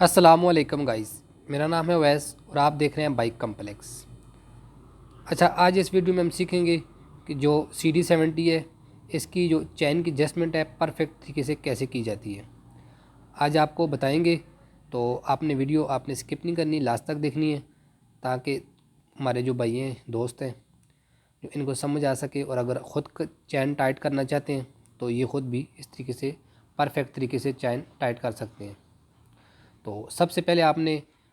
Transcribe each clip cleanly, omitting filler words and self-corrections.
अस्सलाम वालेकुम गाइस, मेरा नाम है वैस और आप देख रहे हैं बाइक कम्प्लेक्स। अच्छा, आज इस वीडियो में हम सीखेंगे कि जो CD70 है, इसकी जो चैन की एडजस्टमेंट है परफेक्ट तरीके से कैसे की जाती है। आज आपको बताएंगे, तो आपने वीडियो आपने स्किप नहीं करनी, लास्ट तक देखनी है ताकि हमारे जो भाई हैं, दोस्त हैं, जो इनको समझ आ सके। और अगर ख़ुद चैन टाइट करना चाहते हैं तो ये ख़ुद भी इस तरीके से परफेक्ट तरीके से चैन टाइट कर सकते हैं। तो सबसे पहले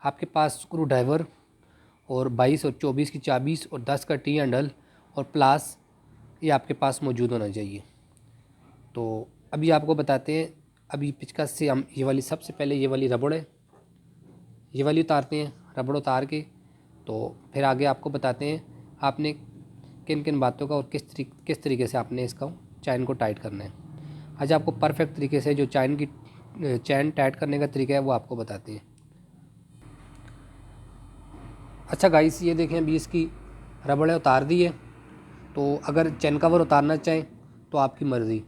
आपके पास स्क्रू ड्राइवर और 22 और 24 की चाबीस और 10 का टी हैंडल और प्लास ये आपके पास मौजूद होना चाहिए। तो अभी आपको बताते हैं, अभी पिचकस से हम सबसे पहले ये वाली रबड़ है, ये वाली उतारते हैं। रबड़ उतार के तो फिर आगे आपको बताते हैं आपने किन किन बातों का और किस तरीके से आपने इसका चैन को टाइट करना है। आज आपको परफेक्ट तरीके से जो चैन टाइट करने का तरीका है वो आपको बताते हैं। अच्छा गाइस, ये देखें, अभी इसकी रबड़ें उतार दी है। तो अगर चैन कवर उतारना चाहें तो आपकी मर्ज़ी,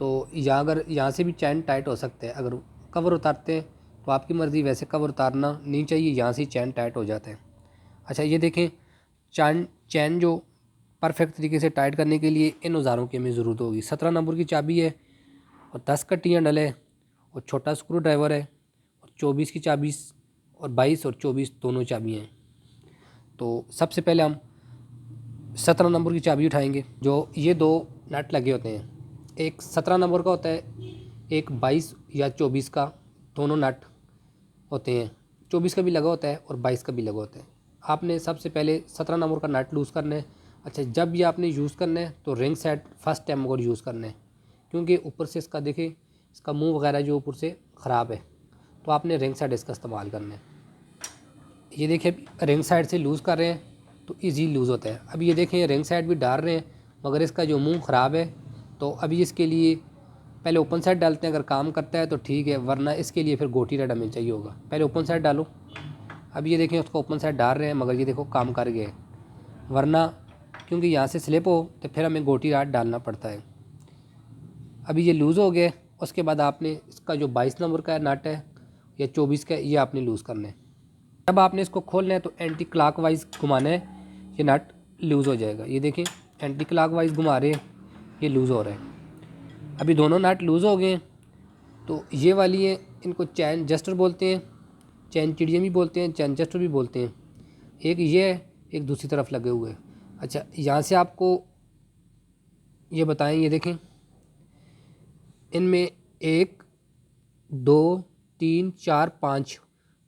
तो अगर यहाँ से भी चैन टाइट हो सकता है। अगर कवर उतारते हैं तो आपकी मर्ज़ी, वैसे कवर उतारना नहीं चाहिए, यहाँ से चैन टाइट हो जाता है। अच्छा, ये देखें, चैन जो परफेक्ट तरीके से टाइट करने के लिए इन औज़ारों की हमें ज़रूरत होगी। 17 नंबर की चाबी है और 10 का टी हैंडल है और छोटा स्क्रू ड्राइवर है और 24 की चाबी और 22 और 24 दोनों चाबियाँ हैं। तो सबसे पहले हम 17 नंबर की चाबी उठाएंगे। जो ये दो नट लगे होते हैं, एक 17 नंबर का होता है, एक 22 या 24 का, दोनों नट होते हैं। 24 का भी लगा होता है और 22 का भी लगा होता है। आपने सबसे पहले 17 नंबर का नट लूज़ करना है। अच्छा, जब ये आपने यूज़ करना है तो रिंग सेट फर्स्ट टाइम अगर यूज़ करना है, क्योंकि ऊपर से इसका देखें, इसका मुंह वगैरह जो ऊपर से ख़राब है, तो आपने रिंग सेट इसका इस्तेमाल करना है। ये देखिए, रिंग साइड से लूज़ कर रहे हैं तो इजी लूज़ होता है। अब ये देखें, रिंग साइड भी डाल रहे हैं मगर इसका जो मुंह ख़राब है, तो अभी इसके लिए पहले ओपन साइड डालते हैं। अगर काम करता है तो ठीक है, वरना इसके लिए फिर गोटी रेड हमें चाहिए होगा। पहले ओपन साइड डालो। अब ये देखें, उसको ओपन साइड डाल रहे हैं मगर ये देखो काम कर गए, वरना क्योंकि यहाँ से स्लिप हो तो फिर हमें गोटी राड डालना पड़ता है। अभी ये लूज़ हो गए। उसके बाद आपने इसका जो 22 नंबर का नट है या 24 का, ये आपने लूज़ करना है। जब आपने इसको खोलना है तो एंटी क्लॉकवाइज घुमाना है, ये नट लूज़ हो जाएगा। ये देखें, एंटी क्लॉकवाइज घुमा रहे हैं, ये लूज़ हो रहा है। अभी दोनों नट लूज़ हो गए हैं। तो ये वाली है, इनको चैन जस्टर बोलते हैं, चैन चिड़िया भी बोलते हैं, चैन जस्टर भी बोलते हैं। एक ये है, एक दूसरी तरफ लगे हुए हैं। अच्छा, यहाँ से आपको ये बताएं, ये देखें, इनमें 1 2 3 4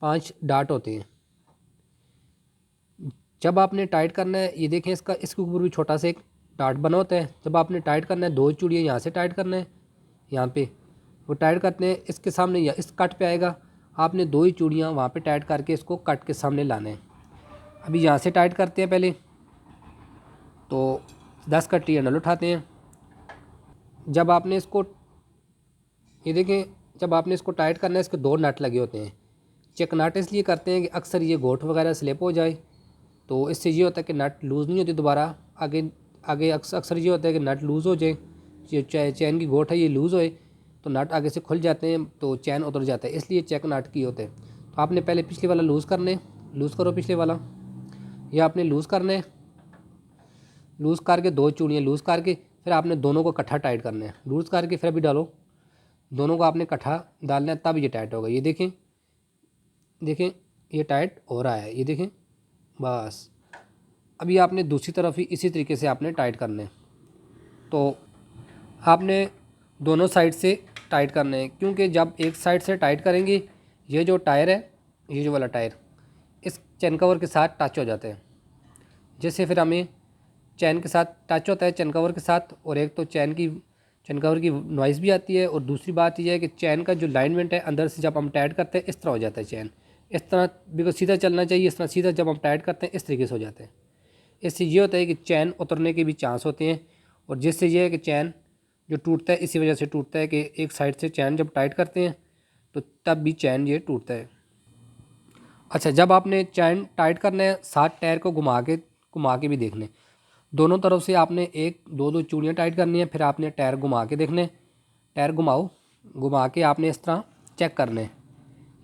5 डाट होते हैं। जब आपने टाइट करना है, ये देखें, इसके ऊपर भी छोटा सा एक डाट बना होता है। जब आपने टाइट करना है, 2 चूड़ियाँ यहाँ से टाइट करना है, यहाँ पे वो टाइट करते हैं। इसके सामने या इस कट पे आएगा, आपने 2 ही चूड़ियाँ वहाँ पे टाइट करके इसको कट के सामने लाना है। अभी यहाँ से टाइट करते हैं पहले, तो 10 का टी हैंडल उठाते हैं। जब आपने इसको, ये देखें, जब आपने इसको टाइट करना है, इसके 2 नट लगे होते हैं। चेक नट इसलिए करते हैं कि अक्सर ये गोट वगैरह स्लिप हो जाए, तो इससे ये होता है कि नट लूज़ नहीं होती दोबारा। आगे आगे अक्सर ये होता है कि नट लूज़ हो जाए, ये चैन की गोट है ये लूज़ होए तो नट आगे से खुल जाते हैं, तो चैन उतर जाता है, इसलिए चेक नट की होते हैं। तो आपने पहले पिछले वाला लूज़ करना है, लूज़ करो पिछले वाला, ये आपने लूज़ करना है। लूज़ करके 2 चूड़ियाँ लूज़ करके फिर आपने दोनों को इकट्ठा टाइट करना है। लूज़ करके फिर अभी डालो, दोनों को आपने इकट्ठा डालना है, तब ये टाइट होगा। ये देखें, देखें, ये टाइट हो रहा है, ये देखें, बस। अभी आपने दूसरी तरफ ही इसी तरीके से आपने टाइट करना है। तो आपने दोनों साइड से टाइट करना है, क्योंकि जब एक साइड से टाइट करेंगे, ये जो टायर है, ये जो वाला टायर इस चैन कवर के साथ टच हो जाता है। जैसे फिर हमें चैन के साथ टच होता है, चैन कवर के साथ, और एक तो चैन कवर की नॉइज़ भी आती है, और दूसरी बात यह है कि चैन का जो लाइनमेंट है अंदर से जब हम टाइट करते हैं इस तरह हो जाता है चैन, इस तरह बिल्कुल सीधा चलना चाहिए, इस तरह सीधा जब हम टाइट करते हैं इस तरीके से हो जाता है। इससे ये होता है कि चैन उतरने के भी चांस होते हैं, और जिससे ये है कि चैन जो टूटता है इसी वजह से टूटता है कि एक साइड से चैन जब टाइट करते हैं तो तब भी चैन ये टूटता है। अच्छा, जब आपने चैन टाइट करना है, साथ टायर को घुमा के भी देखने, दोनों तरफ से आपने 1 2 चूड़ियाँ टाइट करनी है। फिर आपने टायर घुमा के देखने, टायर घुमाओ, घुमा के आपने इस तरह चेक करने,